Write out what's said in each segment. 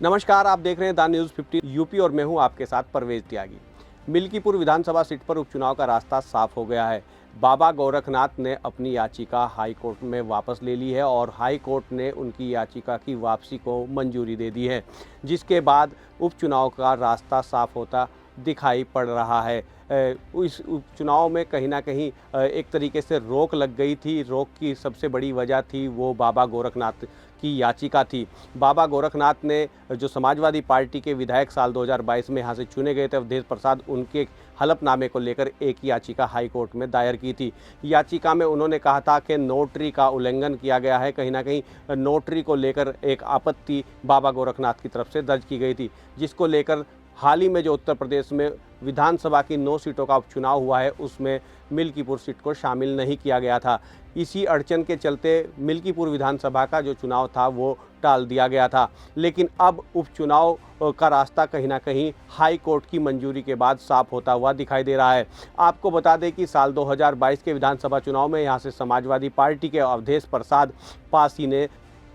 नमस्कार, आप देख रहे हैं द न्यूज़ 15 यूपी और मैं हूं आपके साथ परवेज त्यागी। मिल्कीपुर विधानसभा सीट पर उपचुनाव का रास्ता साफ हो गया है। बाबा गोरखनाथ ने अपनी याचिका हाई कोर्ट में वापस ले ली है और हाई कोर्ट ने उनकी याचिका की वापसी को मंजूरी दे दी है, जिसके बाद उपचुनाव का रास्ता साफ होता दिखाई पड़ रहा है। इस उपचुनाव में कहीं ना कहीं एक तरीके से रोक लग गई थी। रोक की सबसे बड़ी वजह थी वो बाबा गोरखनाथ की याचिका थी। बाबा गोरखनाथ ने जो समाजवादी पार्टी के विधायक साल 2022 में यहाँ से चुने गए थे अवधेश प्रसाद, उनके हलफनामे को लेकर एक याचिका हाई कोर्ट में दायर की थी। याचिका में उन्होंने कहा था कि नोटरी का उल्लंघन किया गया है। कहीं ना कहीं नोटरी को लेकर एक आपत्ति बाबा गोरखनाथ की तरफ से दर्ज की गई थी, जिसको लेकर हाल ही में जो उत्तर प्रदेश में विधानसभा की 9 सीटों का उपचुनाव हुआ है उसमें मिल्कीपुर सीट को शामिल नहीं किया गया था। इसी अड़चन के चलते मिल्कीपुर विधानसभा का जो चुनाव था वो टाल दिया गया था। लेकिन अब उपचुनाव का रास्ता कहीं ना कहीं हाई कोर्ट की मंजूरी के बाद साफ होता हुआ दिखाई दे रहा है। आपको बता दें कि साल 2022 के विधानसभा चुनाव में यहाँ से समाजवादी पार्टी के अवधेश प्रसाद पासी ने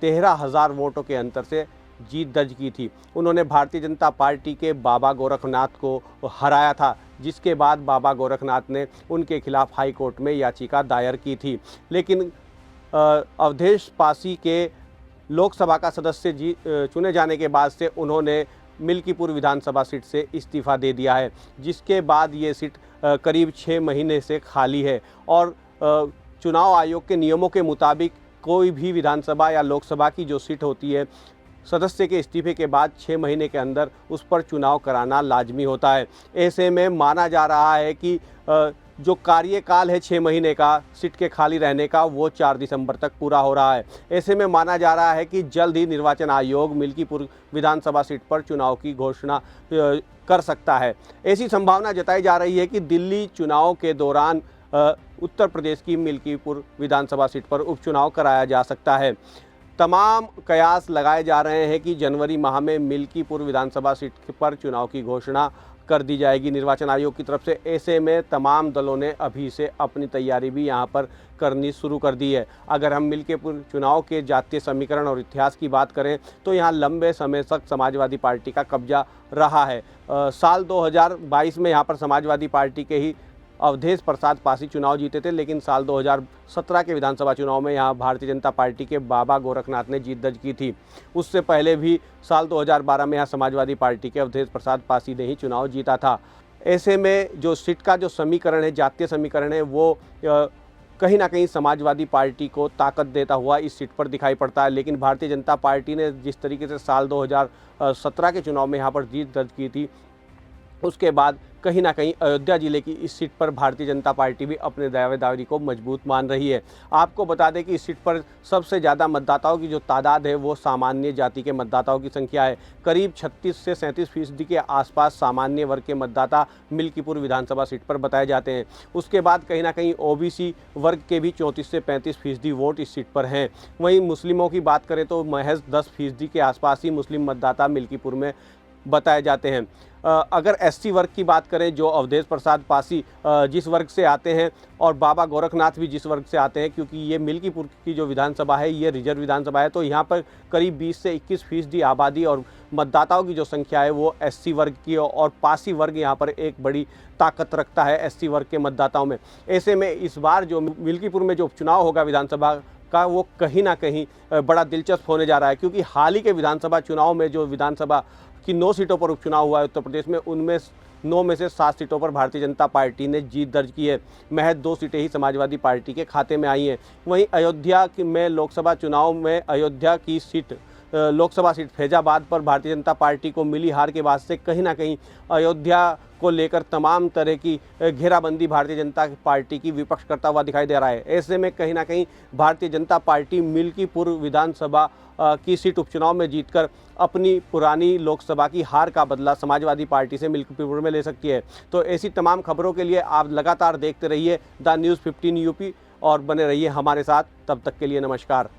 13,000 वोटों के अंतर से जीत दर्ज की थी। उन्होंने भारतीय जनता पार्टी के बाबा गोरखनाथ को हराया था, जिसके बाद बाबा गोरखनाथ ने उनके खिलाफ हाई कोर्ट में याचिका दायर की थी। लेकिन अवधेश पासी के लोकसभा का सदस्य चुने जाने के बाद से उन्होंने मिल्कीपुर विधानसभा सीट से इस्तीफा दे दिया है, जिसके बाद ये सीट करीब 6 महीने से खाली है। और चुनाव आयोग के नियमों के मुताबिक कोई भी विधानसभा या लोकसभा की जो सीट होती है, सदस्य के इस्तीफे के बाद 6 महीने के अंदर उस पर चुनाव कराना लाजमी होता है। ऐसे में माना जा रहा है कि जो कार्यकाल है 6 महीने का सीट के खाली रहने का, वो 4 दिसंबर तक पूरा हो रहा है। ऐसे में माना जा रहा है कि जल्द ही निर्वाचन आयोग मिल्कीपुर विधानसभा सीट पर चुनाव की घोषणा कर सकता है। ऐसी संभावना जताई जा रही है कि दिल्ली चुनाव के दौरान उत्तर प्रदेश की मिल्कीपुर विधानसभा सीट पर उपचुनाव कराया जा सकता है। तमाम कयास लगाए जा रहे हैं कि जनवरी माह में मिल्कीपुर विधानसभा सीट पर चुनाव की घोषणा कर दी जाएगी निर्वाचन आयोग की तरफ से। ऐसे में तमाम दलों ने अभी से अपनी तैयारी भी यहां पर करनी शुरू कर दी है। अगर हम मिल्कीपुर चुनाव के जातीय समीकरण और इतिहास की बात करें तो यहां लंबे समय तक समाजवादी पार्टी का कब्जा रहा है। साल 2022 में यहां पर समाजवादी पार्टी के ही अवधेश प्रसाद पासी चुनाव जीते थे, लेकिन साल 2017 के विधानसभा चुनाव में यहां भारतीय जनता पार्टी के बाबा गोरखनाथ ने जीत दर्ज की थी। उससे पहले भी साल 2012 में यहां समाजवादी पार्टी के अवधेश प्रसाद पासी ने ही चुनाव जीता था। ऐसे में जो सीट का जो समीकरण है, जातीय समीकरण है, वो कहीं ना कहीं समाजवादी पार्टी को ताकत देता हुआ इस सीट पर दिखाई पड़ता है। लेकिन भारतीय जनता पार्टी ने जिस तरीके से साल 2017 के चुनाव में यहाँ पर जीत दर्ज की थी, उसके बाद कहीं ना कहीं अयोध्या जिले की इस सीट पर भारतीय जनता पार्टी भी अपने दावेदारी को मजबूत मान रही है। आपको बता दें कि इस सीट पर सबसे ज़्यादा मतदाताओं की जो तादाद है वो सामान्य जाति के मतदाताओं की संख्या है। करीब 36 से 37% के आसपास सामान्य वर्ग के मतदाता मिल्कीपुर विधानसभा सीट पर बताए जाते हैं। उसके बाद कहीं ना कहीं ओबीसी वर्ग के भी 34 से 35% वोट इस सीट पर हैं। वहीं मुस्लिमों की बात करें तो महज 10% के आसपास ही मुस्लिम मतदाता मिल्कीपुर में बताए जाते हैं। अगर एससी वर्ग की बात करें, जो अवधेश प्रसाद पासी जिस वर्ग से आते हैं और बाबा गोरखनाथ भी जिस वर्ग से आते हैं, क्योंकि ये मिल्कीपुर की जो विधानसभा है ये रिजर्व विधानसभा है, तो यहाँ पर करीब 20 से 21% आबादी और मतदाताओं की जो संख्या है वो एससी वर्ग की, और पासी वर्ग यहाँ पर एक बड़ी ताकत रखता है एससी वर्ग के मतदाताओं में। ऐसे में इस बार जो मिल्कीपुर में जो उपचुनाव होगा विधानसभा का, वो कहीं ना कहीं बड़ा दिलचस्प होने जा रहा है, क्योंकि हाल ही के विधानसभा चुनाव में जो विधानसभा की 9 सीटों पर उपचुनाव हुआ है उत्तर प्रदेश में, उनमें 9 में से 7 सीटों पर भारतीय जनता पार्टी ने जीत दर्ज की है। महज 2 सीटें ही समाजवादी पार्टी के खाते में आई हैं। वहीं अयोध्या में लोकसभा चुनाव में अयोध्या की सीट लोकसभा सीट फैजाबाद पर भारतीय जनता पार्टी को मिली हार के बाद से कहीं ना कहीं अयोध्या को लेकर तमाम तरह की घेराबंदी भारतीय जनता पार्टी की विपक्ष करता हुआ दिखाई दे रहा है। ऐसे में कहीं ना कहीं भारतीय जनता पार्टी मिल्कीपुर विधानसभा की सीट उपचुनाव में जीतकर अपनी पुरानी लोकसभा की हार का बदला समाजवादी पार्टी से मिल्कीपुर में ले सकती है। तो ऐसी तमाम खबरों के लिए आप लगातार देखते रहिए द न्यूज़ 15 यूपी और बने रहिए हमारे साथ। तब तक के लिए नमस्कार।